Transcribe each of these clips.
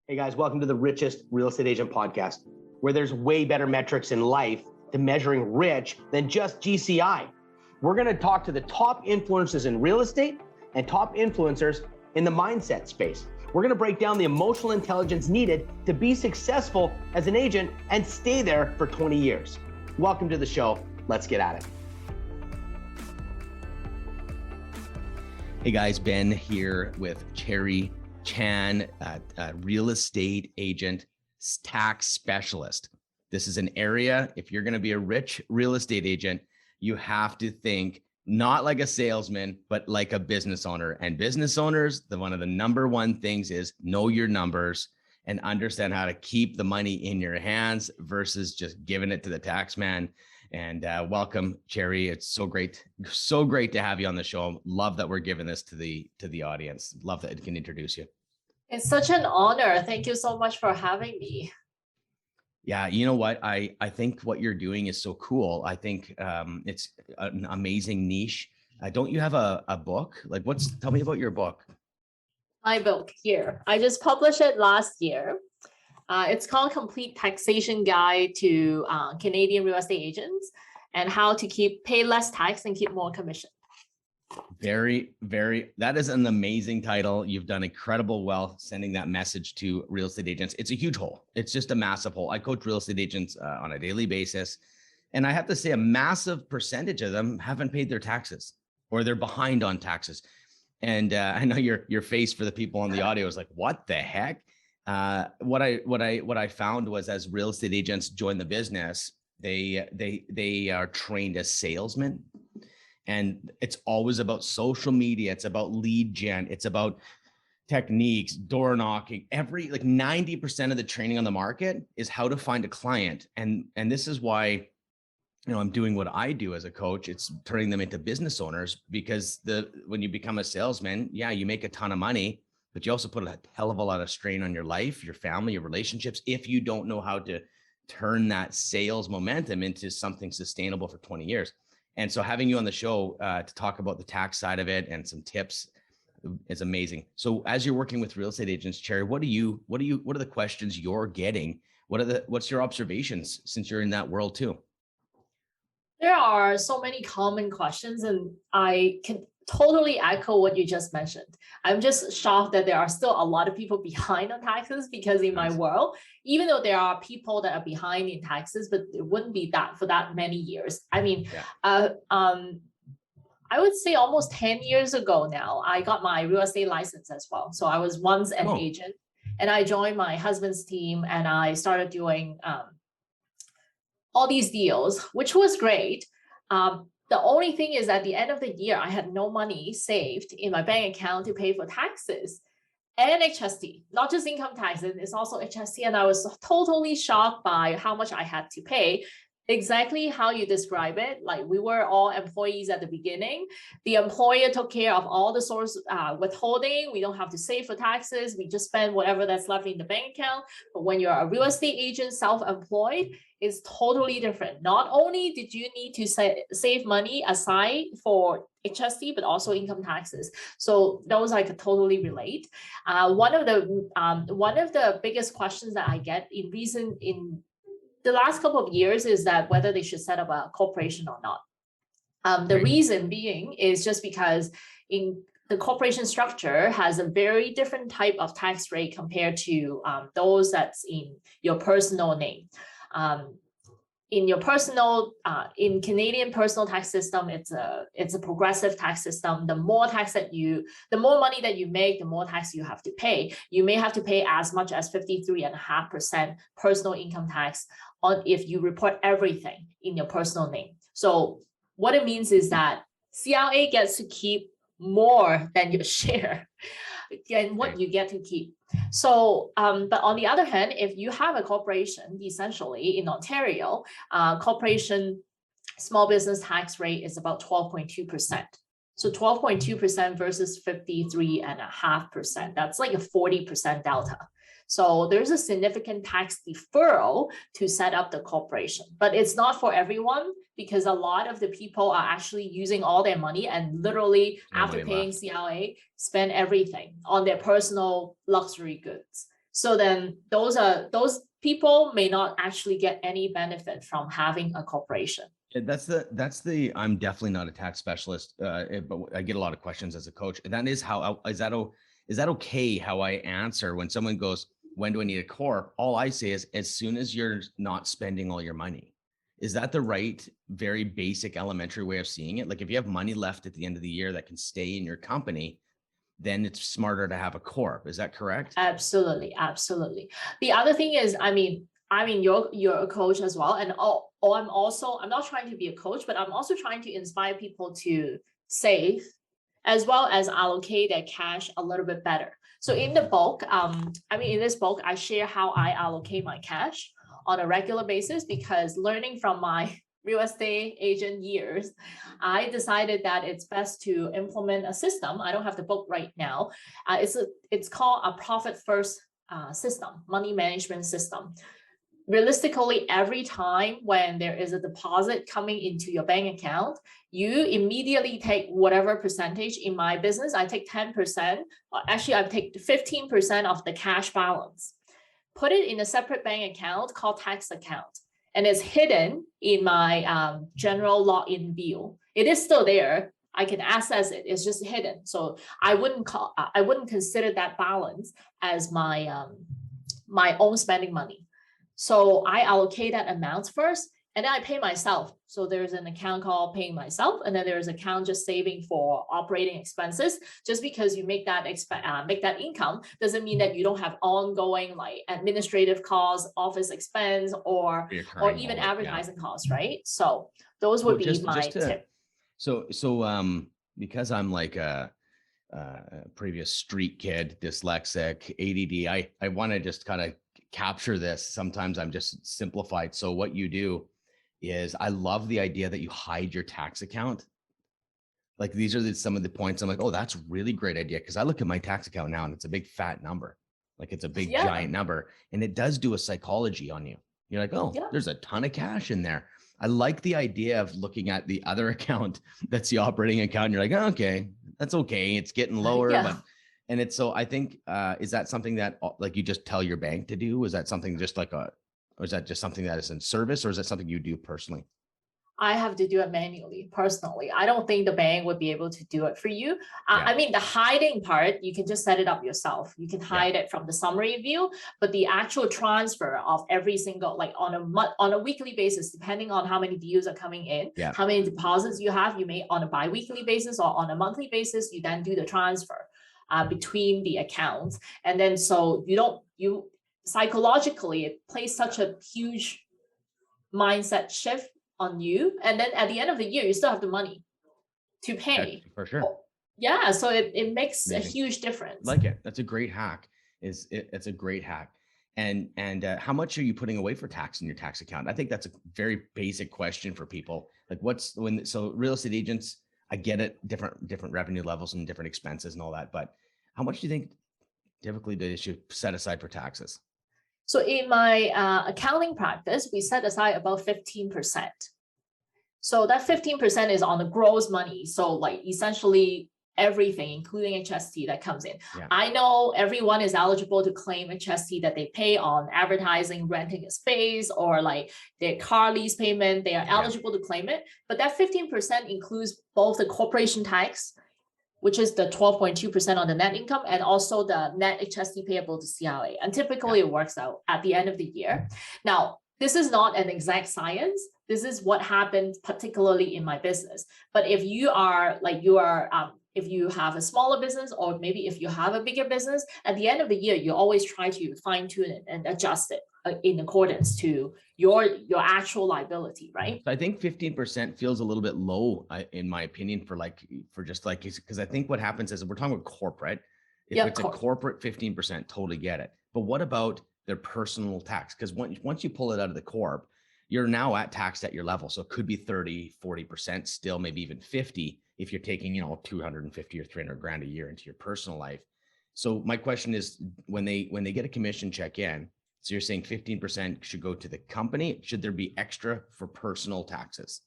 Hey guys, welcome to the Richest Real Estate Agent Podcast, where there's way better metrics in life to measuring rich than just GCI. We're going to talk to the top influencers in real estate and top influencers in the mindset space. We're going to break down the emotional intelligence needed to be successful as an agent and stay there for 20 years. Welcome to the show. Let's get at it. Hey guys, Ben here with Cherry Chan, real estate agent, tax specialist. This is an area, if you're going to be a rich real estate agent, you have to think not like a salesman, but like a business owner. And business owners, one of the number one things is know your numbers and understand how to keep the money in your hands versus just giving it to the tax man. And welcome, Cherry. It's so great to have you on the show. Love that we're giving this to the audience. Love that it can introduce you. It's such an honor. Thank you so much for having me. Yeah, you know what? I think what you're doing is so cool. I think it's an amazing niche. Don't you have a book? Tell me about your book. My book here. I just published it last year. It's called Complete Taxation Guide to Canadian Real Estate Agents and How to Pay Less Tax and Keep More Commission. Very, that is an amazing title. You've done incredible well sending that message to real estate agents. It's a huge hole. It's just a massive hole. I coach real estate agents on a daily basis. And I have to say a massive percentage of them haven't paid their taxes or they're behind on taxes. And I know your face for the people on the audio is like, what the heck? What I found was as real estate agents join the business, they are trained as salesmen. And it's always about social media. It's about lead gen. It's about techniques, door knocking. 90% of the training on the market is how to find a client. And this is why, I'm doing what I do as a coach. It's turning them into business owners because when you become a salesman, yeah, you make a ton of money, but you also put a hell of a lot of strain on your life, your family, your relationships, if you don't know how to turn that sales momentum into something sustainable for 20 years. And so having you on the show to talk about the tax side of it and some tips is amazing. So as you're working with real estate agents, Cherry, what are the questions you're getting? What's your observations since you're in that world too? There are so many common questions, and I can totally echo what you just mentioned. I'm just shocked that there are still a lot of people behind on taxes because in my world, even though there are people that are behind in taxes, but it wouldn't be that for that many years. I mean, I would say almost 10 years ago now, I got my real estate license as well. So I was once an agent and I joined my husband's team and I started doing all these deals, which was great. The only thing is at the end of the year, I had no money saved in my bank account to pay for taxes and HST, not just income taxes, it's also HST. And I was totally shocked by how much I had to pay. Exactly how you describe it. Like we were all employees at the beginning. The employer took care of all the source withholding. We don't have to save for taxes. We just spend whatever that's left in the bank account. But when you're a real estate agent, self-employed, it's totally different. Not only did you need to save money aside for HST, but also income taxes. So those I could totally relate. One of the biggest questions that I get in the last couple of years is that whether they should set up a corporation or not. The reason being is just because in the corporation structure has a very different type of tax rate compared to those that's in your personal name. In Canadian personal tax system, it's a progressive tax system. The more money that you make, the more tax you have to pay. You may have to pay as much as 53.5% personal income tax if you report everything in your personal name. So what it means is that CRA gets to keep more than your share and what you get to keep. So, but on the other hand, if you have a corporation, essentially in Ontario, corporation small business tax rate is about 12.2%. So 12.2% versus 53.5%. That's like a 40% delta. So there's a significant tax deferral to set up the corporation, but it's not for everyone because a lot of the people are actually using all their money and literally after paying CLA, spend everything on their personal luxury goods. So then those people may not actually get any benefit from having a corporation. That's the I'm definitely not a tax specialist, but I get a lot of questions as a coach. And that is is that okay how I answer when someone goes, when do I need a corp? All I say is as soon as you're not spending all your money. Is that the right, very basic elementary way of seeing it? Like if you have money left at the end of the year that can stay in your company, then it's smarter to have a corp. Is that correct? Absolutely, absolutely. The other thing is, you're a coach as well, and I'm not trying to be a coach, but I'm also trying to inspire people to save as well as allocate their cash a little bit better. So in the book, in this book, I share how I allocate my cash on a regular basis, because learning from my real estate agent years, I decided that it's best to implement a system. I don't have the book right now. It's called a profit first system, money management system. Realistically, every time when there is a deposit coming into your bank account, you immediately take whatever percentage. In my business, I take 10%. Actually, I take 15% of the cash balance, put it in a separate bank account called tax account. And it's hidden in my general login view. It is still there. I can access it. It's just hidden. So I wouldn't consider that balance as my my own spending money. So I allocate that amount first, and then I pay myself. So there's an account called paying myself, and then there's an account just saving for operating expenses. Just because you make that income doesn't mean that you don't have ongoing like administrative costs, office expense, or even advertising costs, right? So those would be my tip. So because I'm like a previous street kid, dyslexic, ADD, I want to just kind of capture this. Sometimes I'm just simplified. So what you do is, I love the idea that you hide your tax account. Like these are some of the points I'm like, oh, that's really great idea. Cause I look at my tax account now and it's a big fat number. Like it's a big giant number, and it does do a psychology on you. You're like, oh, there's a ton of cash in there. I like the idea of looking at the other account that's the operating account. And you're like, oh, okay, that's okay. It's getting lower, but and it's so I think, is that something that like you just tell your bank to do? Is that something just like or is that just something that is in service, or is that something you do personally? I have to do it manually, personally. I don't think the bank would be able to do it for you. The hiding part, you can just set it up yourself. You can hide it from the summary view, but the actual transfer of every single, like on a weekly basis, depending on how many views are coming in, how many deposits you have, you may on a bi-weekly basis or on a monthly basis, you then do the transfer between the accounts. And then so you psychologically, it plays such a huge mindset shift on you. And then at the end of the year, you still have the money to pay. For sure. Yeah. So it makes a huge difference. Like it. That's a great hack. It's a great hack. And how much are you putting away for tax in your tax account? I think that's a very basic question for people. Like so real estate agents, I get it, different revenue levels and different expenses and all that, but how much do you think typically they should set aside for taxes? So in my accounting practice, we set aside about 15%. So that 15% is on the gross money. So like essentially everything, including HST that comes in. I know everyone is eligible to claim HST that they pay on advertising, renting a space, or like their car lease payment. They are eligible to claim it. But that 15% includes both the corporation tax, which is the 12.2% on the net income, and also the net HST payable to CRA. And typically it works out at the end of the year. Now, this is not an exact science. This is what happens particularly in my business. But if you if you have a smaller business, or maybe if you have a bigger business, at the end of the year, you always try to fine tune it and adjust it in accordance to your actual liability, right? I think 15% feels a little bit low, in my opinion, because I think what happens is, we're talking about corporate. If it's a corporate 15%, totally get it. But what about their personal tax? Because once you pull it out of the corp, you're now taxed at your level. So it could be 30, 40% still, maybe even 50 if you're taking, 250 or 300 grand a year into your personal life. So my question is, when they get a commission check in, so you're saying 15% should go to the company. Should there be extra for personal taxes?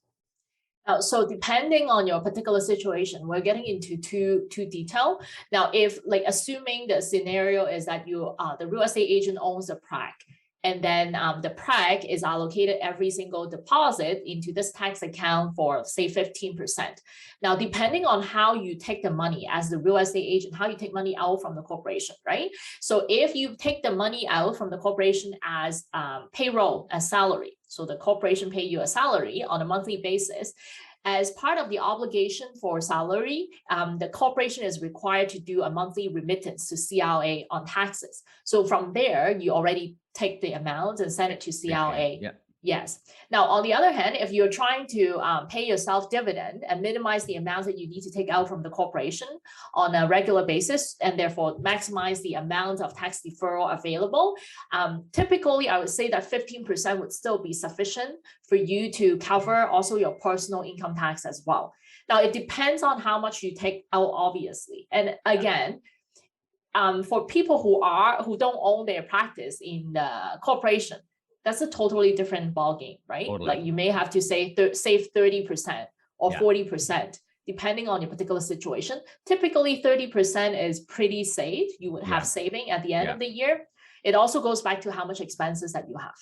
So depending on your particular situation, we're getting into too detail. Now, if like assuming the scenario is that you the real estate agent owns a PRAC, and then the PRAC is allocated every single deposit into this tax account for say 15%. Now, depending on how you take the money as the real estate agent, how you take money out from the corporation, right? So if you take the money out from the corporation as payroll, as salary, so the corporation pay you a salary on a monthly basis, as part of the obligation for salary, the corporation is required to do a monthly remittance to CLA on taxes. So from there, you already take the amount and send it to CLA. Yeah. Yes. Now, on the other hand, if you're trying to pay yourself dividend and minimize the amount that you need to take out from the corporation on a regular basis, and therefore maximize the amount of tax deferral available, typically, I would say that 15% would still be sufficient for you to cover also your personal income tax as well. Now, it depends on how much you take out, obviously. And again, for people who don't own their practice in the corporation, that's a totally different ballgame, right? Totally. Like you may have to save 30% or 40%, depending on your particular situation. Typically, 30% is pretty safe. You would have saving at the end of the year. It also goes back to how much expenses that you have.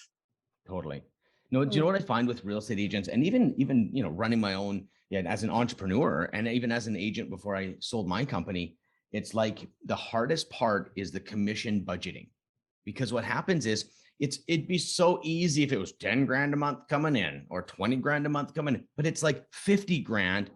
Totally. No, do you know what I find with real estate agents, and even running my own, as an entrepreneur and even as an agent before I sold my company, it's like the hardest part is the commission budgeting, because what happens is it'd be so easy if it was 10 grand a month coming in or 20 grand a month coming in, but it's like 50 grand,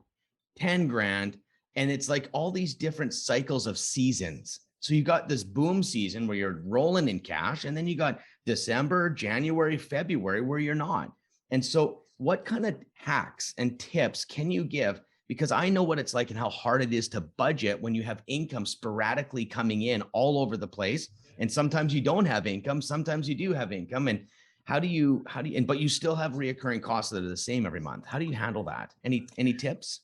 10 grand. And it's like all these different cycles of seasons. So you got this boom season where you're rolling in cash, and then you got December, January, February where you're not. And so what kind of hacks and tips can you give? Because I know what it's like and how hard it is to budget when you have income sporadically coming in all over the place. And sometimes you don't have income, sometimes you do have income. And but you still have reoccurring costs that are the same every month. How do you handle that? Any tips?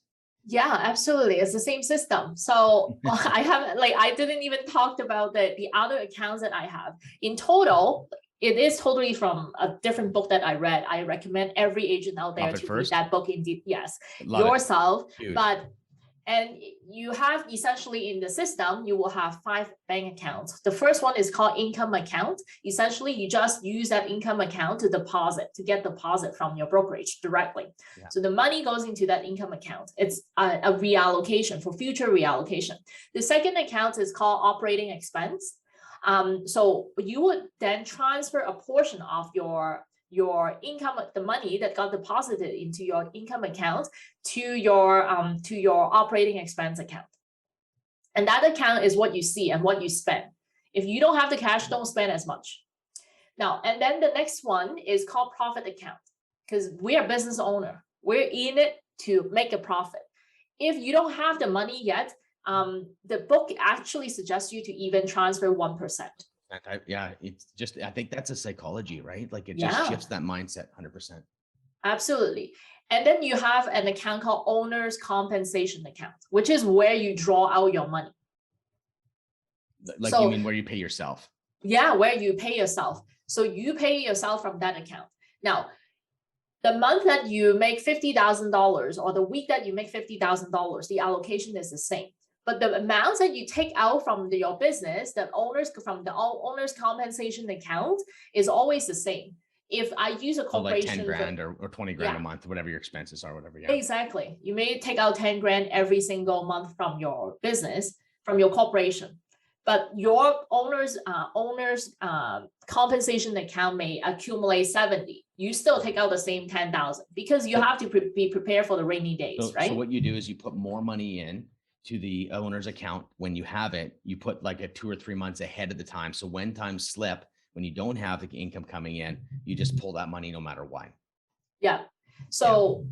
Yeah, absolutely. It's the same system. So I didn't even talk about the other accounts that I have. In total, it is totally from a different book that I read. I recommend every agent out there to read that book indeed. Yes, yourself. And you have essentially in the system, you will have 5 bank accounts. The first one is called income account. Essentially, you just use that income account to get deposit from your brokerage directly. Yeah. So the money goes into that income account. It's a reallocation for future reallocation. The second account is called operating expense. So you would then transfer a portion of your income, the money that got deposited into your income account to your operating expense account. And that account is what you see and what you spend. If you don't have the cash, don't spend as much. Now, and then the next one is called profit account, because we are business owner. We're in it to make a profit. If you don't have the money yet, the book actually suggests you to even transfer 1%. It's just, I think that's a psychology, right? Like it just shifts that mindset 100%. Absolutely. And then you have an account called owner's compensation account, which is where you draw out your money. Like, so, you mean where you pay yourself? Yeah, where you pay yourself. So you pay yourself from that account. Now, the month that you make $50,000 or the week that you make $50,000, the allocation is the same. But the amounts that you take out from your business, from the owner's compensation account is always the same. If I use a corporation, so like 10 grand or 20 grand a month, whatever your expenses are, whatever. Yeah. Exactly. You may take out 10 grand every single month from your business, from your corporation, but your owner's compensation account may accumulate 70. You still take out the same 10,000 because you have to be prepared for the rainy days, right? So what you do is you put more money in to the owner's account. When you have it, you put like a 2 or 3 months ahead of the time. So when times slip, when you don't have the income coming in, you just pull that money no matter what. Yeah. So,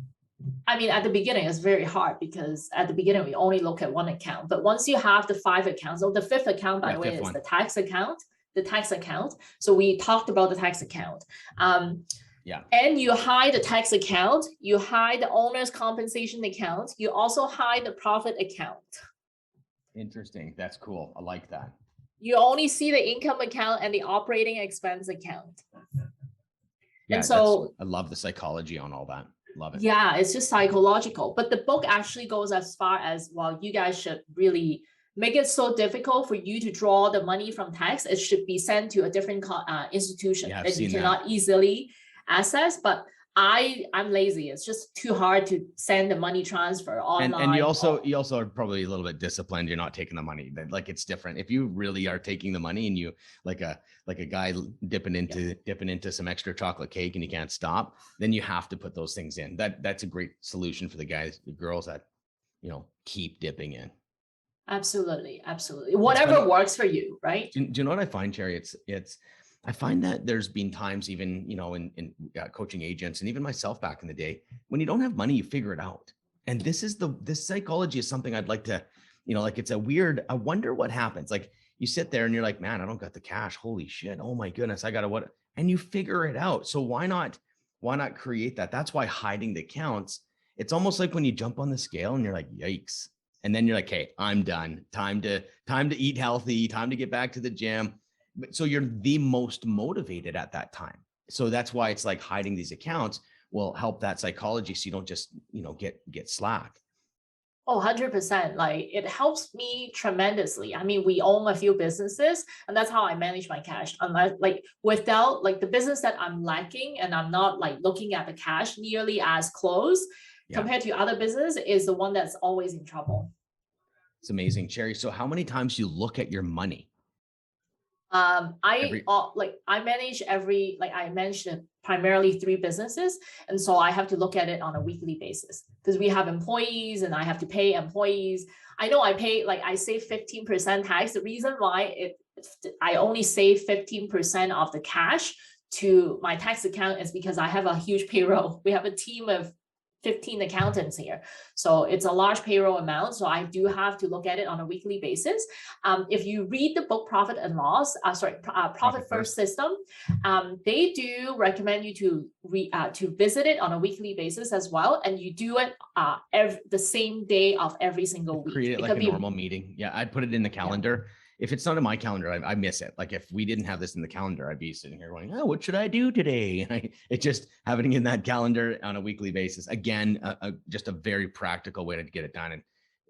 I mean, at the beginning, it's very hard because at the beginning, we only look at one account. But once you have the 5 accounts, so the 5th account, by the way, is the tax account. So we talked about the tax account. And you hide the tax account, you hide the owner's compensation account, you also hide the profit account. Interesting. That's cool. I like that. You only see the income account and the operating expense account. Yeah, and so I love the psychology on all that. Love it. Yeah, it's just psychological. But the book actually goes as far as, well, you guys should really make it so difficult for you to draw the money from tax. It should be sent to a different institution Yeah, I've that you seen cannot easily access. But I'm lazy. It's just too hard to send the money transfer online. And you also are probably a little bit disciplined. You're not taking the money. Like, it's different. If you really are taking the money and you like a guy dipping into some extra chocolate cake and you can't stop, then you have to put those things in. That's a great solution for the guys, the girls that, keep dipping in. Absolutely. Whatever works for you, right? Do you know what I find, Cherry? I find that there's been times, even, in coaching agents and even myself back in the day, when you don't have money, you figure it out. And this psychology is something I'd like to, like, I wonder what happens. Like, you sit there and you're like, man, I don't got the cash. Holy shit. Oh my goodness. I got to what? And you figure it out. So why not create that? That's why hiding the accounts. It's almost like when you jump on the scale and you're like, yikes. And then you're like, hey, I'm done. Time to eat healthy, time to get back to the gym. So you're the most motivated at that time. So that's why it's like hiding these accounts will help that psychology. So you don't just, get slack. Oh, 100%. Like, it helps me tremendously. I mean, we own a few businesses, and that's how I manage my cash. Unless, like, without, like, the business that I'm lacking and I'm not like looking at the cash nearly as close compared to other business, is the one that's always in trouble. It's amazing, Cherry. So how many times do you look at your money? I manage I mentioned primarily 3 businesses. And so I have to look at it on a weekly basis because we have employees and I have to pay employees. I know I save 15% tax. The reason why I only save 15% of the cash to my tax account is because I have a huge payroll. We have a team of 15 accountants here. So it's a large payroll amount. So I do have to look at it on a weekly basis. If you read the book Profit and Loss, Profit First System, they do recommend you to visit it on a weekly basis as well. And you do it the same day of every single week. Create it like a normal meeting. Yeah, I'd put it in the calendar. Yeah. If it's not in my calendar, I miss it. Like, if we didn't have this in the calendar, I'd be sitting here going, oh, what should I do today? And it's just having it in that calendar on a weekly basis. Again, just a very practical way to get it done.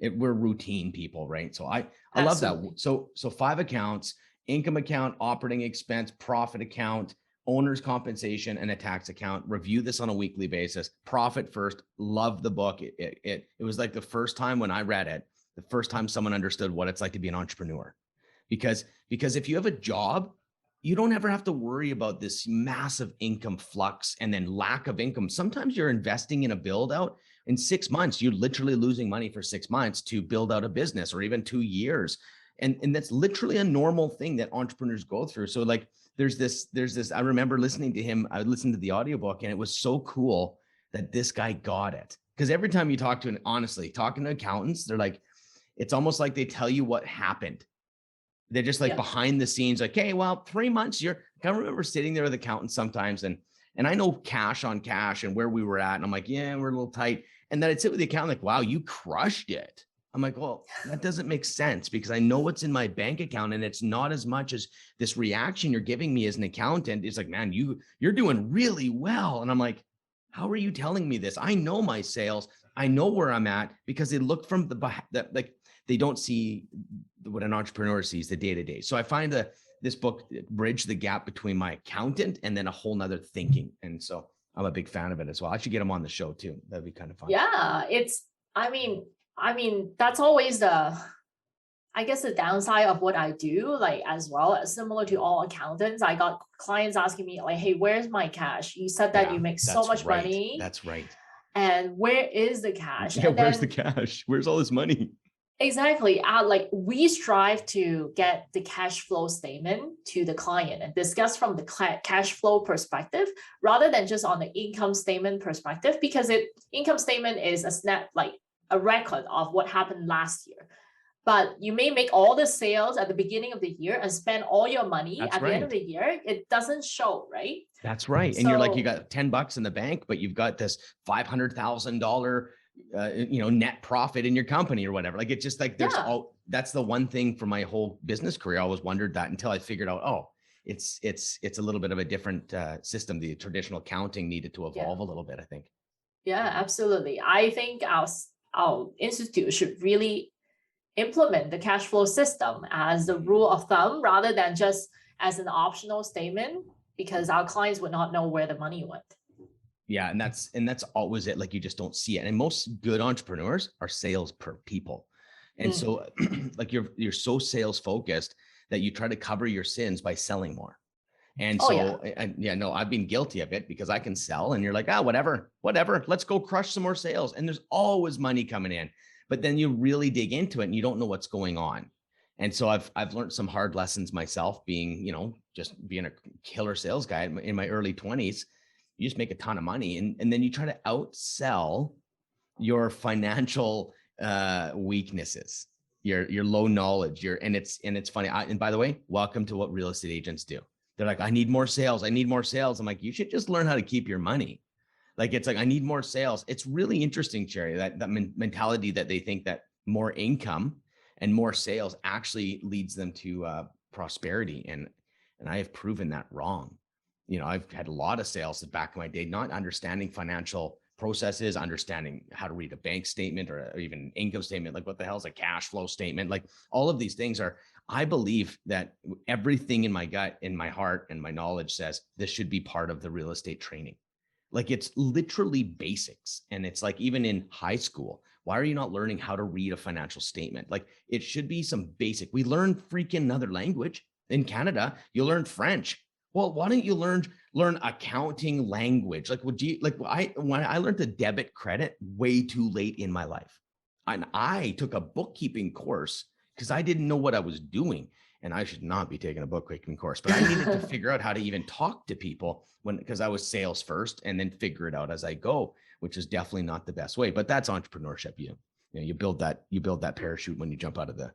And we're routine people, right? So I love that. So 5 accounts: income account, operating expense, profit account, owner's compensation, and a tax account. Review this on a weekly basis. Profit First. Love the book. It was like the first time when I read it, the first time someone understood what it's like to be an entrepreneur. Because if you have a job, you don't ever have to worry about this massive income flux and then lack of income. Sometimes you're investing in a build out. In 6 months, you're literally losing money for 6 months to build out a business, or even 2 years. And that's literally a normal thing that entrepreneurs go through. So like, there's this, I remember listening to him. I listened to the audiobook, and it was so cool that this guy got it. Because every time you talk to talking to accountants, they're like, it's almost like they tell you what happened. They're just like behind the scenes, like, hey, well, 3 months, I remember sitting there with accountants sometimes, and I know cash on cash and where we were at. And I'm like, yeah, we're a little tight. And then I'd sit with the accountant like, wow, you crushed it. I'm like, well, that doesn't make sense, because I know what's in my bank account, and it's not as much as this reaction you're giving me as an accountant. It's like, man, you're doing really well. And I'm like, how are you telling me this? I know my sales. I know where I'm at, because they look from like, they don't see what an entrepreneur sees, the day-to-day. So I find that this book bridged the gap between my accountant and then a whole nother thinking. And so I'm a big fan of it as well. I should get him on the show too. That'd be kind of fun. Yeah, I mean, that's always the downside of what I do, like, as well. Similar to all accountants, I got clients asking me like, hey, where's my cash? You said that you make so much money. That's right. And where is the cash? Yeah, where's the cash? Where's all this money? Exactly. Like, we strive to get the cash flow statement to the client and discuss from the cash flow perspective, rather than just on the income statement perspective, because income statement is a record of what happened last year. But you may make all the sales at the beginning of the year and spend all your money at the end of the year. It doesn't show, right? That's right. And you're like, you got $10 in the bank, but you've got this $500,000 net profit in your company or whatever. Like, it's just like, that's the one thing for my whole business career. I always wondered that until I figured out, it's a little bit of a different system. The traditional accounting needed to evolve a little bit, I think. Yeah, absolutely. I think our institute should really implement the cash flow system as the rule of thumb rather than just as an optional statement, because our clients would not know where the money went. Yeah, and that's always it. Like you just don't see it. And most good entrepreneurs are sales per people. And so like you're so sales focused that you try to cover your sins by selling more. And Oh, yeah. so, yeah, no, I've been guilty of it because I can sell and you're like, whatever, let's go crush some more sales. And there's always money coming in, but then you really dig into it and you don't know what's going on. And so I've learned some hard lessons myself being, just being a killer sales guy in my early 20s. You just make a ton of money and then you try to outsell your financial weaknesses, your low knowledge, and it's funny. And by the way, welcome to what real estate agents do. They're like, I need more sales. I need more sales. I'm like, you should just learn how to keep your money. Like, it's like, I need more sales. It's really interesting, Cherry, that mentality that they think that more income and more sales actually leads them to prosperity. And I have proven that wrong. I've had a lot of sales back in my day, not understanding financial processes, understanding how to read a bank statement or even an income statement. Like, what the hell is a cash flow statement? Like, all of these things I believe that everything in my gut, in my heart, and my knowledge says this should be part of the real estate training. Like, it's literally basics. And it's like, even in high school, why are you not learning how to read a financial statement? Like, it should be some basic. We learn freaking another language. In Canada, you learn French. Well, why don't you learn accounting language? Like, when I learned the debit credit way too late in my life. And I took a bookkeeping course because I didn't know what I was doing. And I should not be taking a bookkeeping course, but I needed to figure out how to even talk to people because I was sales first and then figure it out as I go, which is definitely not the best way. But that's entrepreneurship. You build that parachute when you jump out of the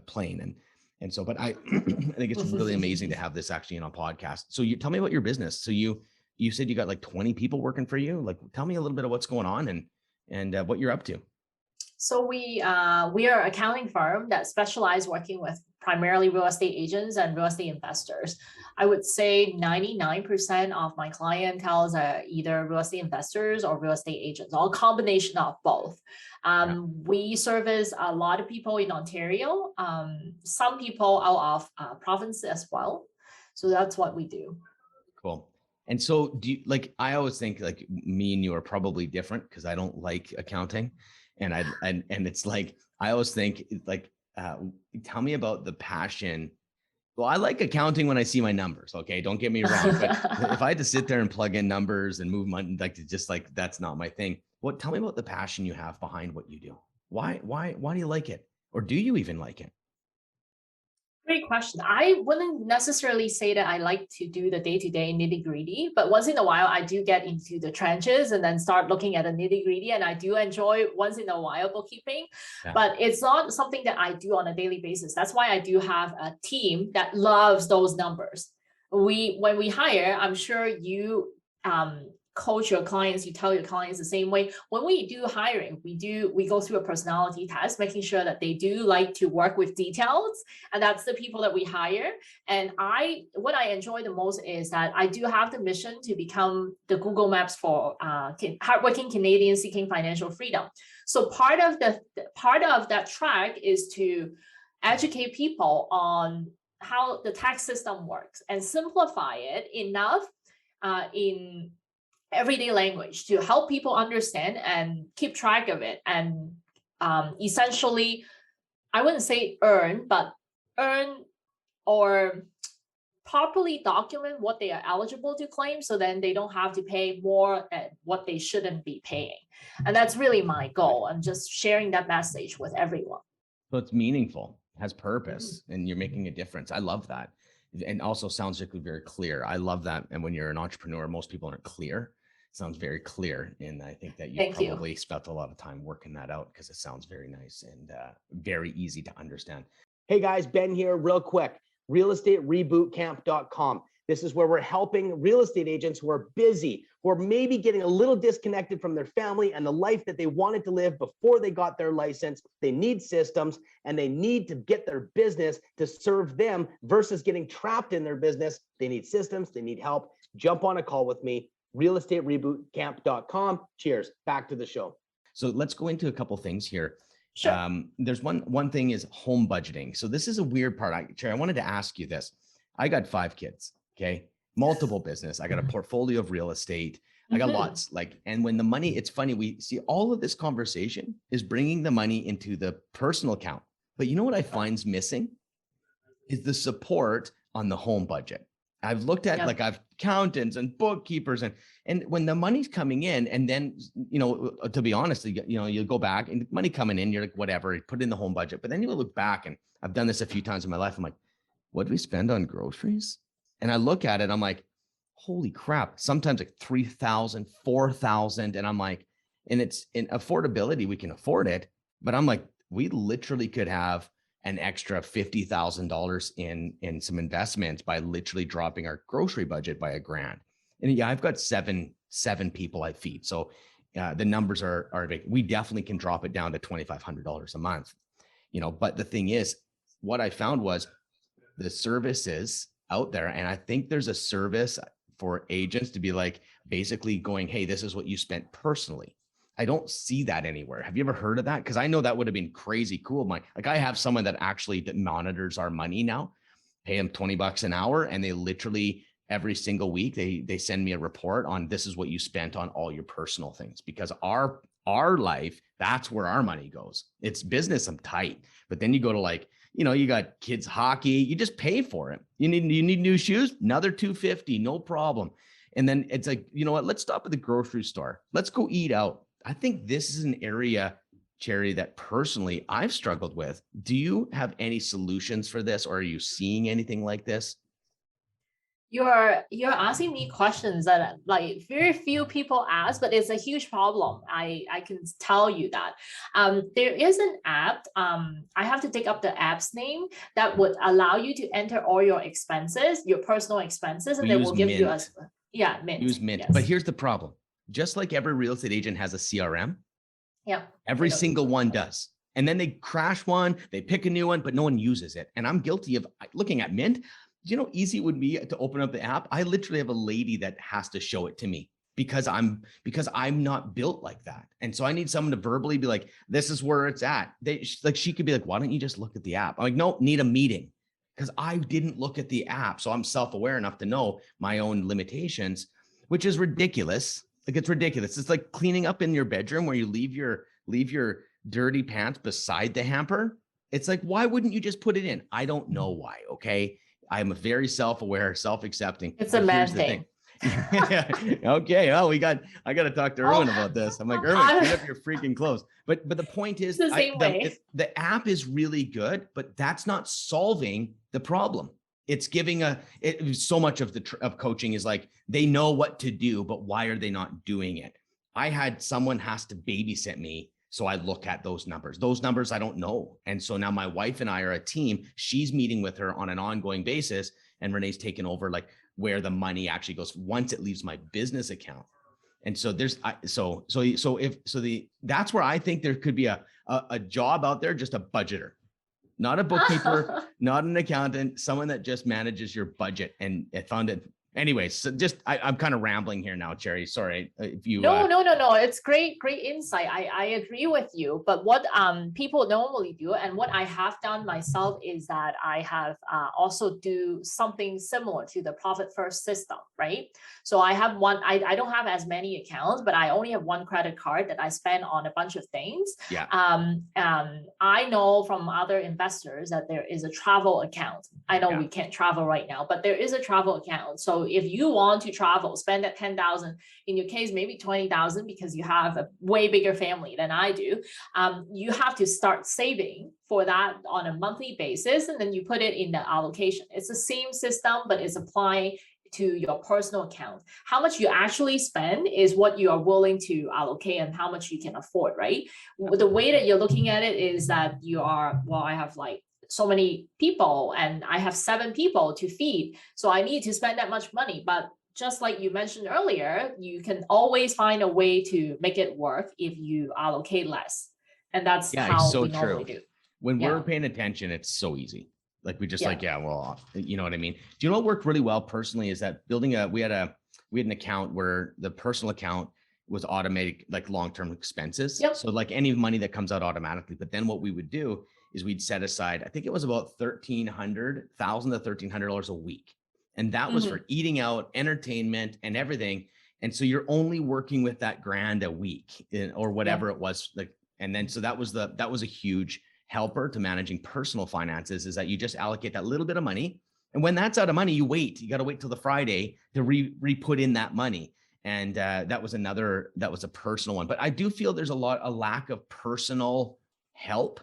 plane. And so, but I think it's really amazing to have this actually on a podcast. So you tell me about your business. So you said you got like 20 people working for you. Like, tell me a little bit of what's going on and what you're up to. So we are an accounting firm that specialize working with primarily real estate agents and real estate investors. I would say 99% of my clientele are either real estate investors or real estate agents, or a combination of both. We service a lot of people in Ontario, some people out of province as well. So that's what we do. Cool. And so do you, like, I always think like me and you are probably different because I don't like accounting. And it's like, I always think like, tell me about the passion. Well, I like accounting when I see my numbers. Okay. Don't get me wrong. But if I had to sit there and plug in numbers and move money, that's not my thing. Tell me about the passion you have behind what you do. Why do you like it? Or do you even like it? Great question. I wouldn't necessarily say that I like to do the day-to-day nitty-gritty, but once in a while I do get into the trenches and then start looking at the nitty-gritty, and I do enjoy once in a while bookkeeping, but it's not something that I do on a daily basis. That's why I do have a team that loves those numbers. When we hire, I'm sure you coach your clients, you tell your clients the same way. When we do hiring, we go through a personality test, making sure that they do like to work with details, and that's the people that we hire. And what I enjoy the most is that I do have the mission to become the Google Maps for hardworking Canadians seeking financial freedom. So part of that track is to educate people on how the tax system works and simplify it enough in everyday language to help people understand and keep track of it, and essentially, I wouldn't say earn or properly document what they are eligible to claim, so then they don't have to pay more than what they shouldn't be paying. And that's really my goal. I'm just sharing that message with everyone. So it's meaningful, has purpose, and you're making a difference. I love that. And also sounds like very clear. I love that. And when you're an entrepreneur, most people aren't clear. It sounds very clear. And I think that you probably spent a lot of time working that out because it sounds very nice and very easy to understand. Hey guys, Ben here, real quick. realestaterebootcamp.com. This is where we're helping real estate agents who are busy, who are maybe getting a little disconnected from their family and the life that they wanted to live before they got their license. They need systems and they need to get their business to serve them versus getting trapped in their business. They need systems, they need help. Jump on a call with me, realestaterebootcamp.com. Cheers. Back to the show. So let's go into a couple things here. Sure. There's one thing is home budgeting. So this is a weird part. Cherry, I wanted to ask you this. I got 5 kids, okay? Multiple business. I got a portfolio of real estate. I got lots and when the money, it's funny, we see all of this conversation is bringing the money into the personal account. But you know what I find's missing is the support on the home budget. I've looked at like I've accountants and bookkeepers and when the money's coming in and then, you know, to be honest, you know, you go back and money coming in, you're like, whatever, you put it in the home budget. But then you look back and I've done this a few times in my life. I'm like, what did we spend on groceries? And I look at it, I'm like, holy crap, sometimes like 3,000, 4,000. And I'm like, and it's in affordability, we can afford it. But I'm like, we literally could have an extra $50,000 in some investments by literally dropping our grocery budget by $1,000. And yeah, I've got seven people I feed. So the numbers are big. We definitely can drop it down to $2,500 a month, you know, but the thing is, what I found was the services out there. And I think there's a service for agents to be like, basically going, hey, this is what you spent personally. I don't see that anywhere. Have you ever heard of that? Because I know that would have been crazy cool. I have someone that actually monitors our money now, pay them $20 an hour. And they literally every single week, they send me a report on this is what you spent on all your personal things, because our life, that's where our money goes. It's business, I'm tight. But then you go to like, you know, you got kids hockey, you just pay for it. You need new shoes, another $250, no problem. And then it's like, you know what, let's stop at the grocery store. Let's go eat out. I think this is an area, Cherry, that personally I've struggled with. Do you have any solutions for this, or are you seeing anything like this? You're asking me questions that like very few people ask, but it's a huge problem. I can tell you that. There is an app. I have to dig up the app's name that would allow you to enter all your expenses, your personal expenses, and they will give you a Mint. Use Mint. Yes. But here's the problem. Just like every real estate agent has a CRM, every single one does. And then they crash one, they pick a new one, but no one uses it. And I'm guilty of looking at Mint. Do you know how easy it would be to open up the app? I literally have a lady that has to show it to me because I'm not built like that. And so I need someone to verbally be like, this is where it's at. She could be like, why don't you just look at the app? I'm like, no, need a meeting, because I didn't look at the app. So I'm self-aware enough to know my own limitations, which is ridiculous. Like, it's ridiculous. It's like cleaning up in your bedroom where you leave your dirty pants beside the hamper. It's like, why wouldn't you just put it in? I don't know why. Okay. I'm a very self-aware, self-accepting. It's a man thing. Okay. Oh, I got to talk to Erwin about this. I'm like, Erwin, clean up your freaking clothes. But the point is, the app is really good, but that's not solving the problem. It's giving so much of coaching is like, they know what to do, but why are they not doing it? I had someone has to babysit me. So I look at those numbers. Those numbers I don't know. And so now my wife and I are a team. She's meeting with her on an ongoing basis. And Renee's taken over like where the money actually goes once it leaves my business account. And so that's where I think there could be a job out there, just a budgeter, not a bookkeeper, not an accountant, someone that just manages your budget. And I found it. Anyways, so just I'm kind of rambling here now, Cherry. Sorry if you. No. It's great insight. I agree with you. But what people normally do, and what I have done myself, is that I have also do something similar to the Profit First system, right? So I have one. I don't have as many accounts, but I only have one credit card that I spend on a bunch of things. Yeah. I know from other investors that there is a travel account. I know we can't travel right now, but there is a travel account. So if you want to travel, spend that 10,000, in your case, maybe 20,000, because you have a way bigger family than I do. You have to start saving for that on a monthly basis, and then you put it in the allocation. It's the same system, but it's applying to your personal account. How much you actually spend is what you are willing to allocate and how much you can afford, right? The way that you're looking at it is that I have like so many people and I have 7 people to feed. So I need to spend that much money. But just like you mentioned earlier, you can always find a way to make it work if you allocate less. And that's how we normally do. When we're paying attention, it's so easy. Like we just like, yeah, well, you know what I mean? Do you know what worked really well personally is that we had an account where the personal account was automated, like long-term expenses. Yep. So like any money that comes out automatically. But then what we would do is we'd set aside, I think it was about $1,300 to $1,300 a week. And that was for eating out, entertainment and everything. And so you're only working with that grand a week or whatever it was like. And then, so that was a huge helper to managing personal finances, is that you just allocate that little bit of money. And when that's out of money, you got to wait till the Friday to re-put in that money. And that was a personal one. But I do feel there's a lack of personal help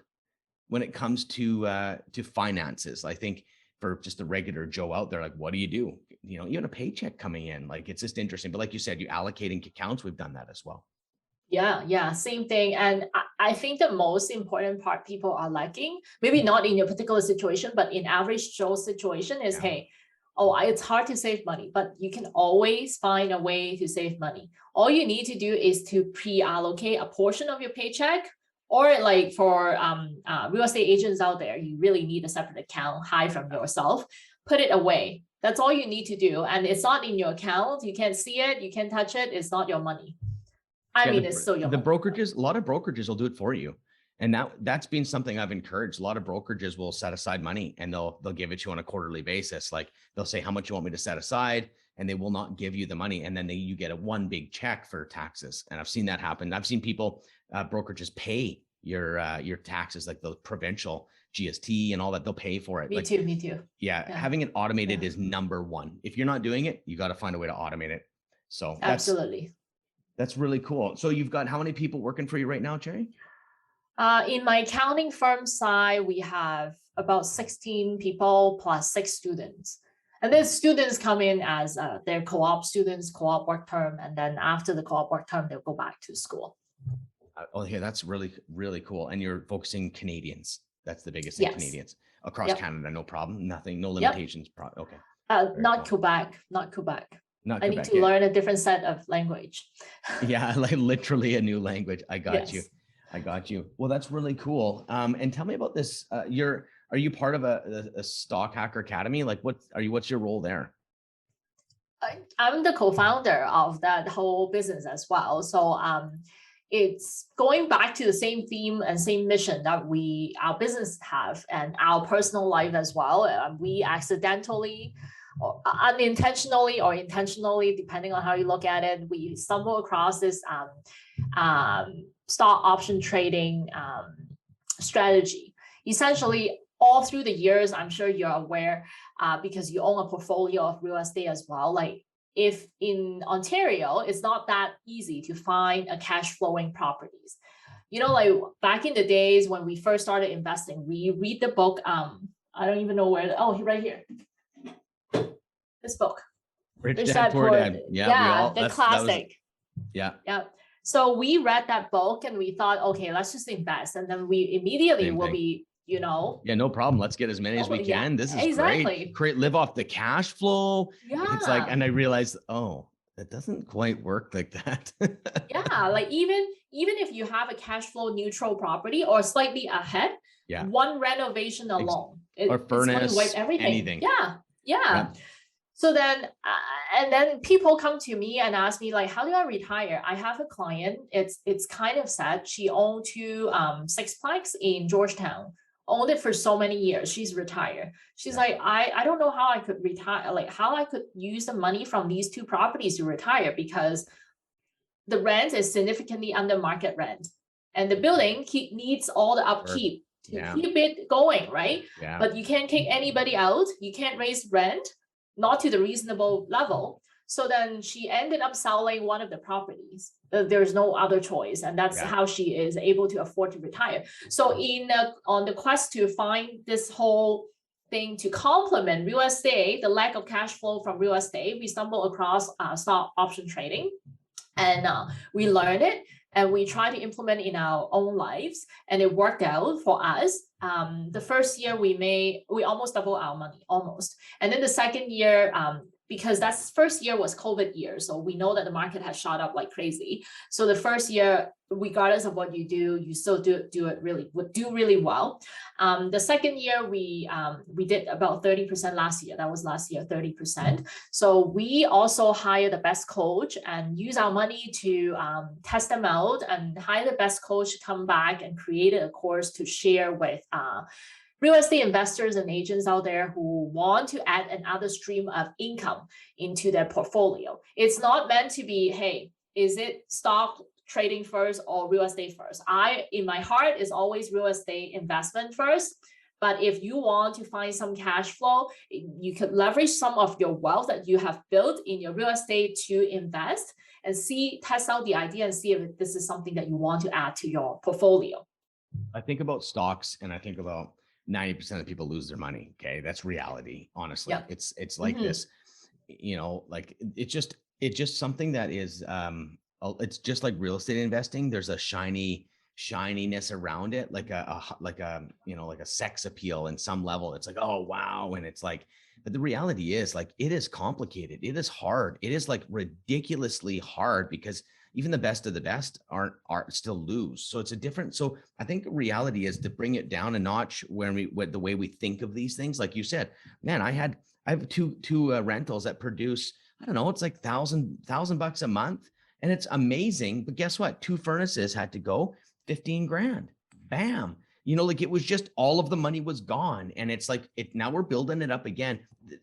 when it comes to finances. I think for just the regular Joe out there, like, what do? You know, you have a paycheck coming in, like, it's just interesting. But like you said, you allocating accounts, we've done that as well. Yeah, same thing. And I think the most important part people are lacking, maybe not in your particular situation, but in average Joe's situation is, hey, it's hard to save money, but you can always find a way to save money. All you need to do is to pre-allocate a portion of your paycheck, or like for real estate agents out there, you really need a separate account, hide from yourself, put it away. That's all you need to do. And it's not in your account. You can't see it. You can't touch it. It's not your money. It's still your money. Brokerages, a lot of brokerages will do it for you. And that's been something I've encouraged. A lot of brokerages will set aside money and they'll give it to you on a quarterly basis. Like they'll say, how much you want me to set aside? And they will not give you the money. And then you get one big check for taxes. And I've seen that happen. I've seen people, brokerages pay your taxes, like the provincial GST and all that. They'll pay for it. Me too. Yeah. Having it automated is number one. If you're not doing it, you got to find a way to automate it. So absolutely. That's really cool. So you've got how many people working for you right now, Cherry? In my accounting firm side, we have about 16 people plus 6 students. And then students come in as their co-op students, co-op work term. And then after the co-op work term, they'll go back to school. That's really, really cool. And you're focusing Canadians. That's the biggest thing, Canadians. Across Canada, no problem. Nothing, no limitations. Okay. Not cool. Quebec. I need to learn a different set of language. Yeah, like literally a new language. I got you. Well, that's really cool. And tell me about this. Are you part of a Stock Hacker Academy? Like, what's your role there? I'm the co-founder of that whole business as well. So it's going back to the same theme and same mission that our business have and our personal life as well. We accidentally, or unintentionally or intentionally, depending on how you look at it, we stumble across this stock option trading strategy. Essentially, all through the years, I'm sure you're aware, because you own a portfolio of real estate as well. Like if in Ontario, it's not that easy to find a cash flowing properties. You know, like back in the days when we first started investing, we read the book. I don't even know where. Right here. This book, Rich Dad, Poor Dad. The classic. Yeah. So we read that book and we thought, okay, let's just invest, and then we immediately will be, Yeah, no problem. Let's get as many as we can. This is great. Live off the cash flow. Yeah. It's like, and I realized, that doesn't quite work like that. Yeah, like even if you have a cash flow neutral property or slightly ahead, one renovation alone, or furnace, it's going to wipe everything. Anything. Yeah. So then, and then people come to me and ask me like, how do I retire? I have a client. It's kind of sad. She owned 2 sixplex in Georgetown, owned it for so many years. She's retired. She's like, I don't know how I could retire, like how I could use the money from these 2 properties to retire, because the rent is significantly under market rent, and the building needs all the upkeep to keep it going, right? Yeah. But you can't kick anybody out. You can't raise rent, not to the reasonable level. So then she ended up selling one of the properties. There's no other choice. And that's how she is able to afford to retire. So on the quest to find this whole thing to complement real estate, the lack of cash flow from real estate, we stumbled across stock option trading. And we learned it and we try to implement it in our own lives. And it worked out for us. The first year we almost doubled our money, almost. And then the second year, because that's first year was COVID year. So we know that the market has shot up like crazy. So the first year, regardless of what you do, you still would do really well. The second year, we did about 30% last year. That was last year, 30%. So we also hire the best coach and use our money to test them out and hire the best coach to come back and create a course to share with real estate investors and agents out there who want to add another stream of income into their portfolio. It's not meant to be, hey, is it stock trading first or real estate first? In my heart, is always real estate investment first. But if you want to find some cash flow, you could leverage some of your wealth that you have built in your real estate to invest and test out the idea and see if this is something that you want to add to your portfolio. I think about stocks and I think about 90% of people lose their money. Okay. That's reality. Honestly, Yep. it's like this, like it's just something that is, it's just like real estate investing. There's a shininess around it, like a sex appeal in some level. It's like, oh, wow. And it's like, but the reality is like, it is complicated. It is hard. It is like ridiculously hard because even the best of the best aren't still lose. So it's so I think reality is to bring it down a notch with the way we think of these things. Like you said, man, I have two rentals that produce, I don't know, it's like $1,000 a month. And it's amazing. But guess what? 2 furnaces had to go, 15 grand. Bam. Like it was just all of the money was gone. And it's like now we're building it up again.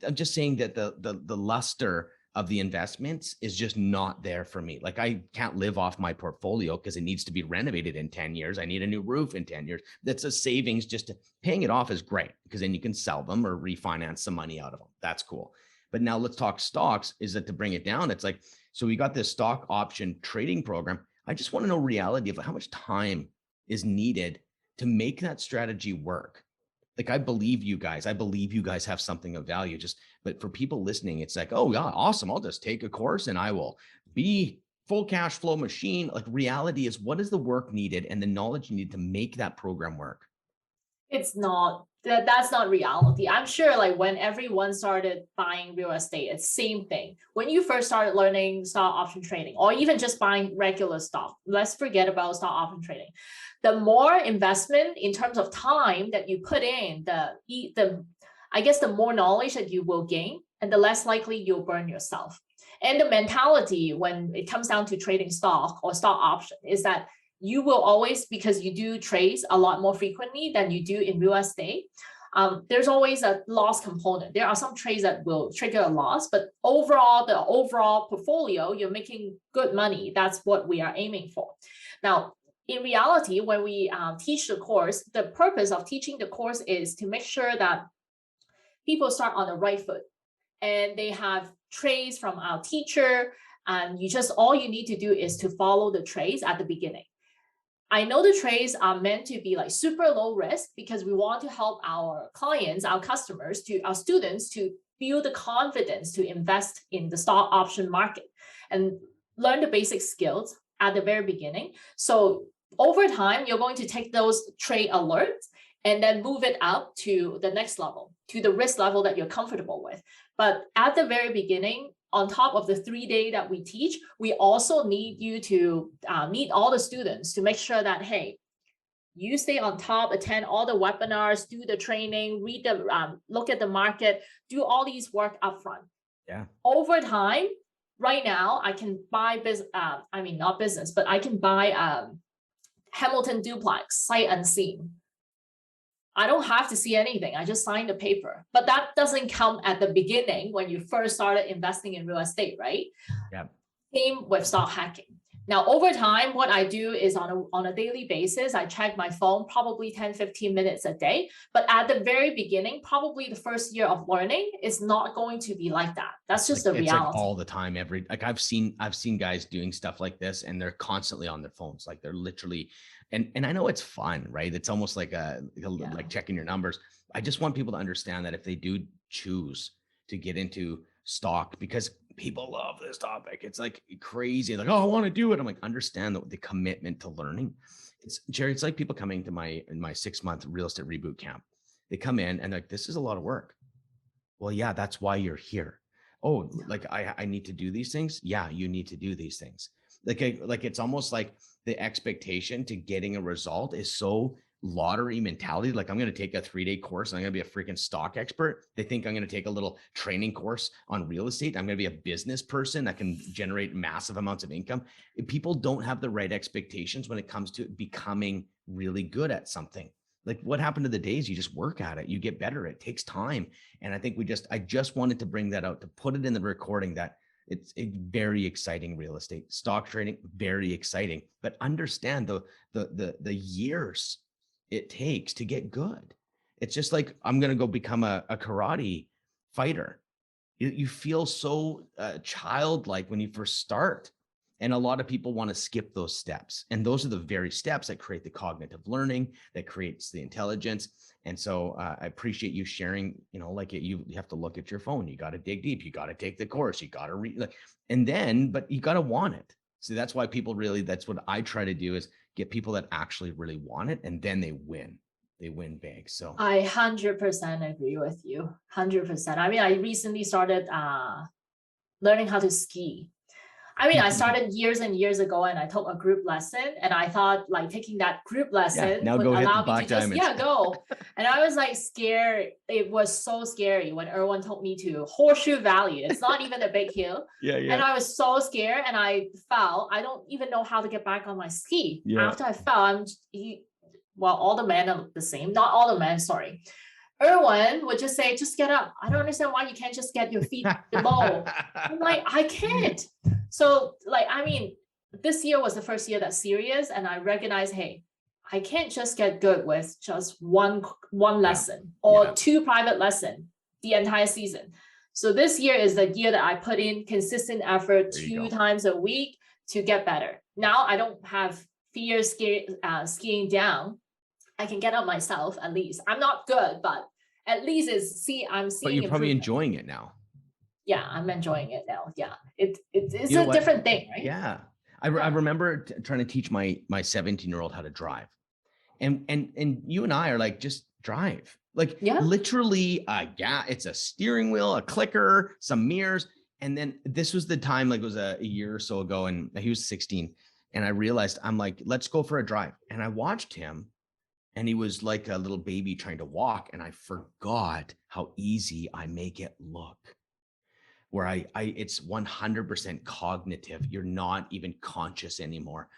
I'm just saying that the luster of the investments is just not there for me. Like I can't live off my portfolio because it needs to be renovated in 10 years. I need a new roof in 10 years. That's a savings. Paying it off is great because then you can sell them or refinance some money out of them. That's cool. But now let's talk stocks. Is that to bring it down? It's like, so we got this stock option trading program. I just want to know reality of how much time is needed to make that strategy work. Like, I believe you guys have something of value, but for people listening, it's like, oh yeah, awesome. I'll just take a course and I will be full cash flow machine. Like reality is, what is the work needed and the knowledge you need to make that program work? It's not, that's not reality. I'm sure like when everyone started buying real estate, it's same thing. When you first started learning stock option trading or even just buying regular stock, let's forget about stock option trading. The more investment in terms of time that you put in, I guess the more knowledge that you will gain and the less likely you'll burn yourself. And the mentality when it comes down to trading stock or stock option is that you will always, because you do trades a lot more frequently than you do in real estate, there's always a loss component. There are some trades that will trigger a loss, but overall, the overall portfolio, you're making good money. That's what we are aiming for. Now, in reality, when we teach the course, the purpose of teaching the course is to make sure that people start on the right foot and they have trades from our teacher. And all you need to do is to follow the trades at the beginning. I know the trades are meant to be like super low risk because we want to help our clients, our customers, our students to build the confidence to invest in the stock option market and learn the basic skills at the very beginning. So over time, you're going to take those trade alerts and then move it up to the next level, to the risk level that you're comfortable with. But at the very beginning, on top of the 3-day that we teach, we also need you to meet all the students to make sure that, hey, you stay on top, attend all the webinars, do the training, read look at the market, do all these work upfront. Yeah. Over time, right now, I can buy not business, but I can buy Hamilton duplex, sight unseen. I don't have to see anything. I just signed the paper. But that doesn't come at the beginning when you first started investing in real estate, right? Yeah. Same with stock hacking. Now, over time, what I do is on a daily basis, I check my phone probably 10, 15 minutes a day. But at the very beginning, probably the first year of learning is not going to be like that. That's just the reality. It's like all the time, I've seen guys doing stuff like this and they're constantly on their phones. Like they're literally, and I know it's fun, right? It's almost like like checking your numbers. I just want people to understand that if they do choose to get into stock, because people love this topic, it's like crazy. Like, oh, I want to do it. I'm like, understand the commitment to learning. Jerry, it's like people coming to my 6-month real estate reboot camp. They come in and like, this is a lot of work. Well, yeah, that's why you're here. oh, like I need to do these things. Yeah, you need to do these things. Like it's almost like the expectation to getting a result is so lottery mentality. Like I'm going to take a 3-day course and I'm going to be a freaking stock expert. They think I'm going to take a little training course on real estate. I'm going to be a business person that can generate massive amounts of income. People don't have the right expectations when it comes to becoming really good at something. Like what happened to the days you just work at it, you get better. It takes time. And I think I just wanted to bring that out, to put it in the recording, that it's a very exciting real estate. Stock trading, very exciting, but understand the years it takes to get good. It's just like, I'm going to go become a karate fighter. You feel so childlike when you first start. And a lot of people want to skip those steps. And those are the very steps that create the cognitive learning, that creates the intelligence. And so I appreciate you sharing, like you have to look at your phone. You got to dig deep. You got to take the course. You got to read, but you got to want it. So that's why people that's what I try to do, is get people that actually really want it. And then they win big. So I 100% agree with you. 100%. I mean, I recently started learning how to ski. I mean, I started years and years ago, and I took a group lesson, and I thought like taking that group lesson now would go allow me hit the to Black Diamonds. go. And I was like scared. It was so scary when everyone told me to Horseshoe Valley. It's not even a big hill. Yeah. And I was so scared, and I fell. I don't even know how to get back on my ski. Yeah. After I fell, all the men are the same. Not all the men, sorry. Erwin would just say, just get up. I don't understand why you can't just get your feet below. I'm like, I can't. So I mean, this year was the first year that's serious. And I recognized, hey, I can't just get good with just one lesson or 2 private lessons the entire season. So this year is the year that I put in consistent effort 2 times a week to get better. Now I don't have fear skiing down. I can get up myself at least. I'm not good, but at least I'm seeing. But you're probably enjoying it now. Yeah, I'm enjoying it now. Yeah, it's a different thing, right? Yeah, I remember trying to teach my 17-year-old how to drive, and you and I are like, just drive, literally. It's a steering wheel, a clicker, some mirrors, and then this was the time, it was a year or so ago, and he was 16, and I realized, I'm like, let's go for a drive, and I watched him. And he was like a little baby trying to walk. And I forgot how easy I make it look. Where it's 100% cognitive. You're not even conscious anymore.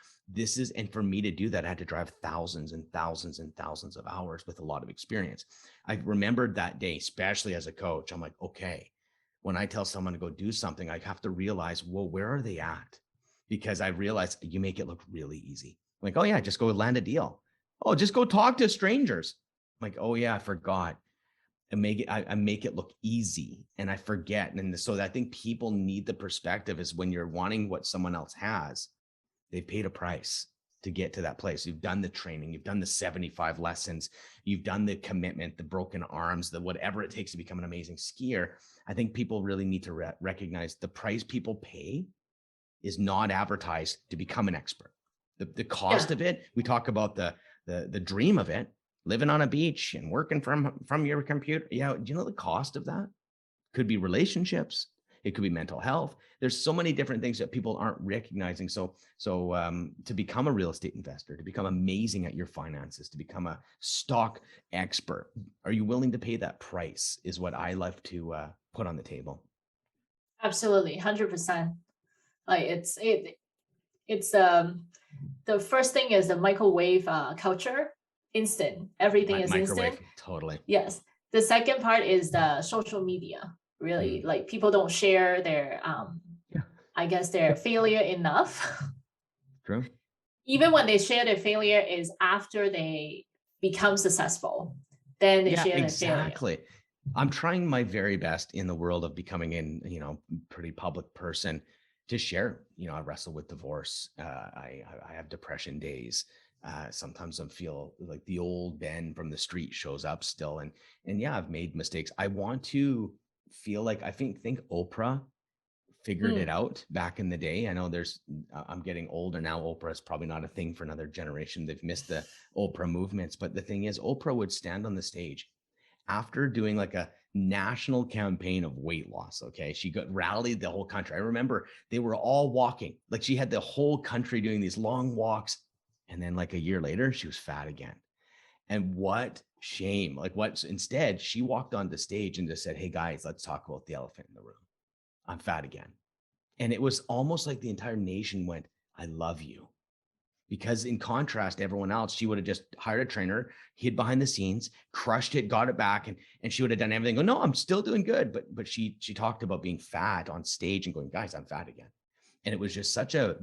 And for me to do that, I had to drive thousands and thousands and thousands of hours with a lot of experience. I remembered that day, especially as a coach. I'm like, okay, when I tell someone to go do something, I have to realize, well, where are they at? Because I realized you make it look really easy. Like, oh yeah, just go land a deal. Oh, just go talk to strangers. I'm like, oh yeah, I forgot. I make it look easy, and I forget. And so I think people need the perspective, is when you're wanting what someone else has, they've paid a price to get to that place. You've done the training, you've done the 75 lessons, you've done the commitment, the broken arms, the whatever it takes to become an amazing skier. I think people really need to recognize the price people pay is not advertised to become an expert. The cost of it, we talk about the dream of it, living on a beach and working from your computer. Yeah. Do you know the cost of that? Could be relationships. It could be mental health. There's so many different things that people aren't recognizing. So to become a real estate investor, to become amazing at your finances, to become a stock expert, are you willing to pay that price? Is what I love to put on the table. Absolutely. 100%. It's the first thing is the microwave culture, instant. Everything is instant. Totally. Yes. The second part is the social media. Really, like people don't share their, I guess, their failure enough. True. Even when they share their failure is after they become successful, then they share their failure. Exactly. I'm trying my very best in the world of becoming a pretty public person to share. I wrestle with divorce. I have depression days. Sometimes I feel like the old Ben from the street shows up still. And yeah, I've made mistakes. I want to feel like, I think Oprah figured it out back in the day. I know I'm getting older now. Oprah is probably not a thing for another generation. They've missed the Oprah movements. But the thing is, Oprah would stand on the stage after doing like a national campaign of weight loss. Okay. She rallied the whole country. I remember they were all walking, like she had the whole country doing these long walks. And then like a year later, she was fat again. And what shame, like instead she walked on the stage and just said, hey guys, let's talk about the elephant in the room. I'm fat again. And it was almost like the entire nation went, I love you. Because in contrast to everyone else, she would have just hired a trainer, hid behind the scenes, crushed it, got it back, and she would have done everything. Go, no, I'm still doing good. But she talked about being fat on stage and going, guys, I'm fat again. And it was just such a,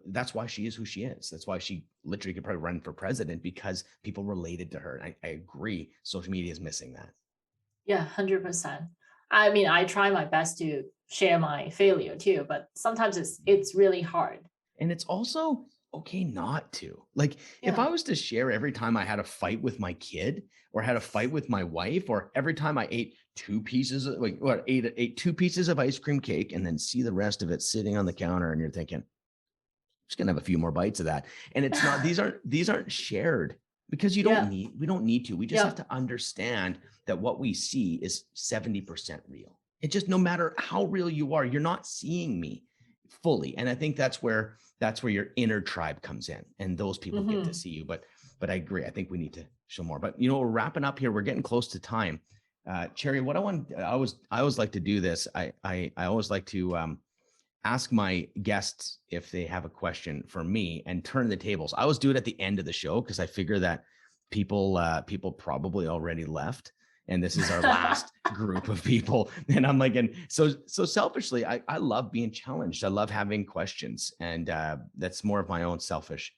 that's why she is who she is. That's why she literally could probably run for president, because people related to her. And I agree. Social media is missing that. Yeah, 100%. I mean, I try my best to share my failure too, but sometimes it's really hard. And it's also okay not to. Like, if I was to share every time I had a fight with my kid, or had a fight with my wife, or every time I ate two pieces of ate 2 pieces of ice cream cake and then see the rest of it sitting on the counter, and you're thinking, I'm just gonna have a few more bites of that. And it's not, these aren't shared, because we don't need to. We just have to understand that what we see is 70% real. It just, no matter how real you are, you're not seeing me fully. And I think that's where your inner tribe comes in, and those people get to see you. But I agree. I think we need to show more. But we're wrapping up here. We're getting close to time. Cherry, what I always like to do this. I always like to ask my guests if they have a question for me, and turn the tables. I always do it at the end of the show, because I figure that people probably already left, and this is our last group of people. And I'm like, and so selfishly, I love being challenged. I love having questions, and that's more of my own selfish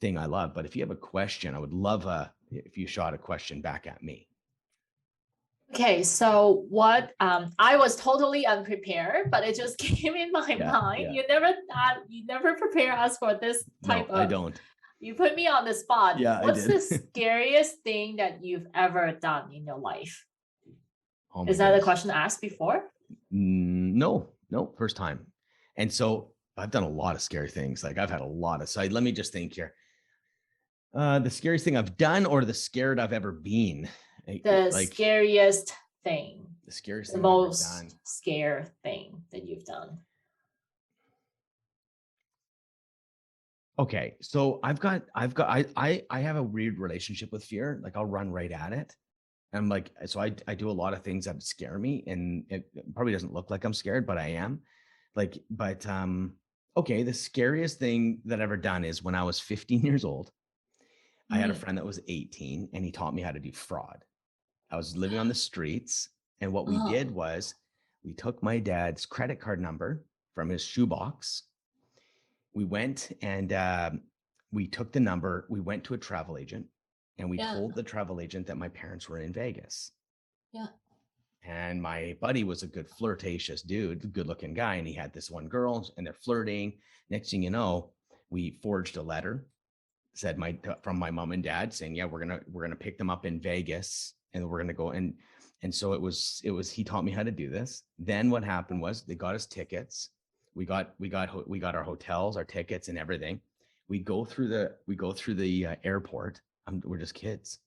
thing I love. But if you have a question, I would love if you shot a question back at me. Okay, so what I was totally unprepared, but it just came in my mind. Yeah. You never prepare us for this type of. I don't. You put me on the spot. Yeah, what's the scariest thing that you've ever done in your life? Oh, is that a question asked before? No, first time. And so I've done a lot of scary things. Like, I've had a lot of. So let me just think here. The scariest thing I've done, or the scared I've ever been. The scariest thing. The scariest thing. The most scary thing that you've done. Okay, so I have a weird relationship with fear. Like, I'll run right at it. I'm like, so I do a lot of things that scare me, and it probably doesn't look like I'm scared, but I am. Okay, the scariest thing that I've ever done is when I was 15 years old. I had a friend that was 18, and he taught me how to do fraud. I was living on the streets, and what we did was we took my dad's credit card number from his shoebox. We went and we took the number. We went to a travel agent, and we told the travel agent that my parents were in Vegas. Yeah. And my buddy was a good flirtatious dude, good looking guy. And he had this one girl, and they're flirting. Next thing you know, we forged a letter, said from my mom and dad, saying, yeah, we're going to pick them up in Vegas, and we're going to go. And so it was, he taught me how to do this. Then what happened was they got us tickets. We got our hotels, our tickets, and everything. We go through the airport. We're just kids.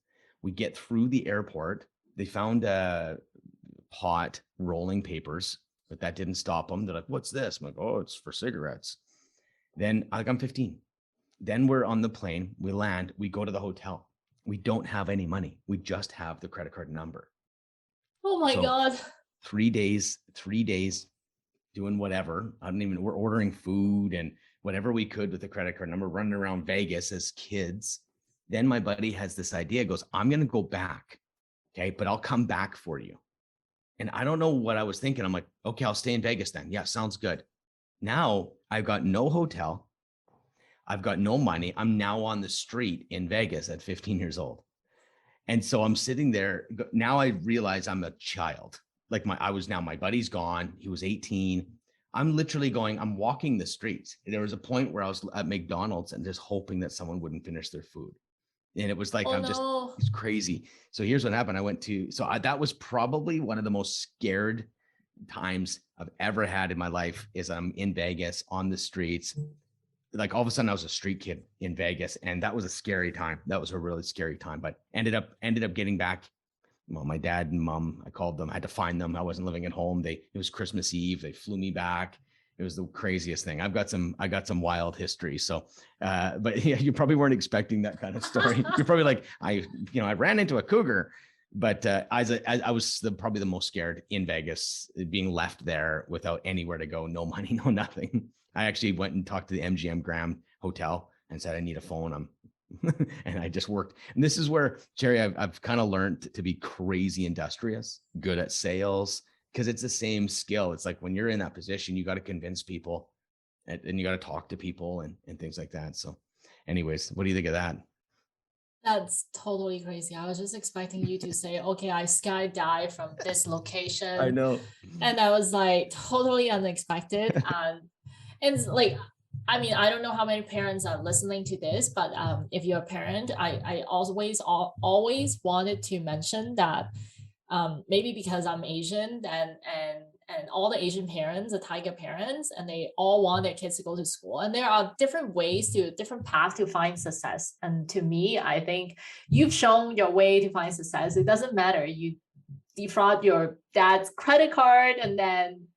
We get through the airport. They found pot rolling papers, but that didn't stop them. They're like, what's this? I'm like, oh, it's for cigarettes. Then I'm 15. Then we're on the plane. We land. We go to the hotel. We don't have any money. We just have the credit card number. Oh my God. 3 days doing whatever. We're ordering food and whatever we could with the credit card number, running around Vegas as kids. Then my buddy has this idea, goes, I'm going to go back. Okay. But I'll come back for you. And I don't know what I was thinking. I'm like, okay, I'll stay in Vegas then. Yeah. Sounds good. Now I've got no hotel. I've got no money. I'm now on the street in Vegas at 15 years old. And so I'm sitting there. Now I realize I'm a child. Like my buddy's gone. He was 18. I'm literally I'm walking the streets. There was a point where I was at McDonald's and just hoping that someone wouldn't finish their food. And it was like, it's crazy. So here's what happened. That was probably one of the most scared times I've ever had in my life, is I'm in Vegas on the streets. Like, all of a sudden I was a street kid in Vegas, and that was a scary time. That was a really scary time, but ended up getting back well, my dad and mom, I called them, I had to find them. I wasn't living at home. It was Christmas Eve. They flew me back. It was the craziest thing. I got some wild history. So, but yeah, you probably weren't expecting that kind of story. You're probably like, I ran into a cougar, but I was probably the most scared in Vegas, being left there without anywhere to go, no money, no nothing. I actually went and talked to the MGM Grand Hotel and said, I need a phone. And I just worked. And this is where, Jerry, I've kind of learned to be crazy industrious, good at sales, because it's the same skill. It's like when you're in that position, you got to convince people and you got to talk to people and things like that. So anyways, what do you think of that? That's totally crazy. I was just expecting you to say, okay, I skydive from this location. I know. And I was like, totally unexpected. And like, I mean, I don't know how many parents are listening to this, but if you're a parent, I always wanted to mention that maybe because I'm Asian and all the Asian parents are Tiger parents, and they all want their kids to go to school. And there are different paths to find success. And to me, I think you've shown your way to find success. It doesn't matter. You defraud your dad's credit card, and then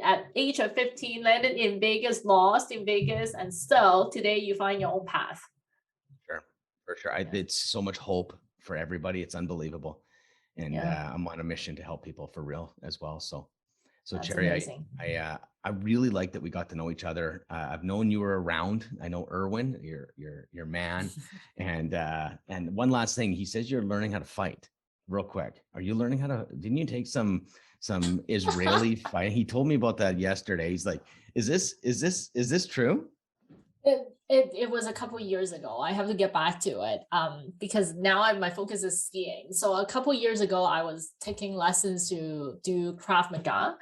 at age of 15, landed in Vegas, lost in Vegas, and still today you find your own path. Sure, for sure. It's so much hope for everybody. It's unbelievable. And I'm on a mission to help people for real as well. So That's Cherry, amazing. I really like that we got to know each other. I've known you were around. I know Erwin, your man. And one last thing, he says you're learning how to fight real quick. Are you learning didn't you take some Israeli fight? He told me about that yesterday. He's like, is this true? It was a couple of years ago. I have to get back to it because now my focus is skiing. So a couple of years ago, I was taking lessons to do Krav Maga.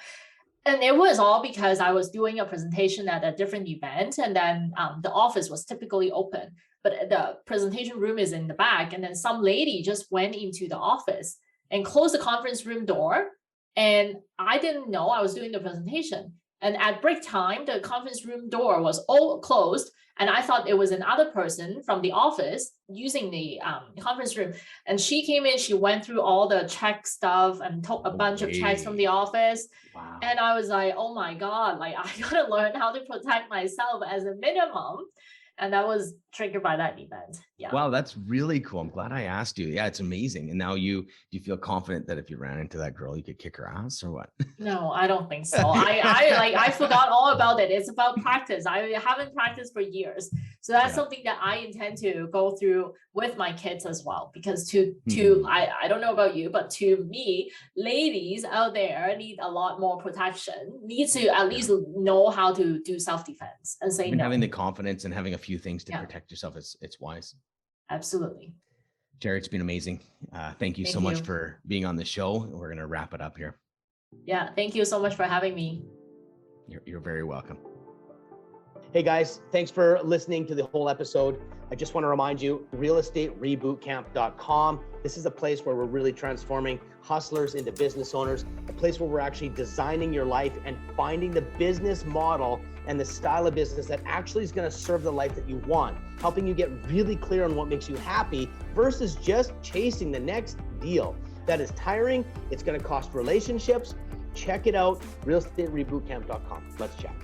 And it was all because I was doing a presentation at a different event, and then the office was typically open, but the presentation room is in the back. And then some lady just went into the office and closed the conference room door. And I didn't know I was doing the presentation. And at break time, the conference room door was all closed. And I thought it was another person from the office using the conference room. And she came in, she went through all the check stuff and took a bunch of checks from the office. Wow. And I was like, oh my God, like I gotta learn how to protect myself as a minimum. And that was triggered by that event. Yeah. Wow, that's really cool. I'm glad I asked you. Yeah, it's amazing. And now do you feel confident that if you ran into that girl, you could kick her ass or what? No, I don't think so. I forgot all about it. It's about practice. I haven't practiced for years. So that's something that I intend to go through with my kids as well. Because I don't know about you, but to me, ladies out there need a lot more protection, need to at least know how to do self-defense and say no. Having the confidence and having a few things to protect yourself, it's wise. Absolutely. Jerry, it's been amazing. Thank you so much for being on the show. We're going to wrap it up here. Yeah, thank you so much for having me. You're very welcome. Hey guys, thanks for listening to the whole episode. I just want to remind you, realestaterebootcamp.com. This is a place where we're really transforming hustlers into business owners, a place where we're actually designing your life and finding the business model and the style of business that actually is going to serve the life that you want, helping you get really clear on what makes you happy versus just chasing the next deal. That is tiring. It's going to cost relationships. Check it out, realestaterebootcamp.com. Let's chat.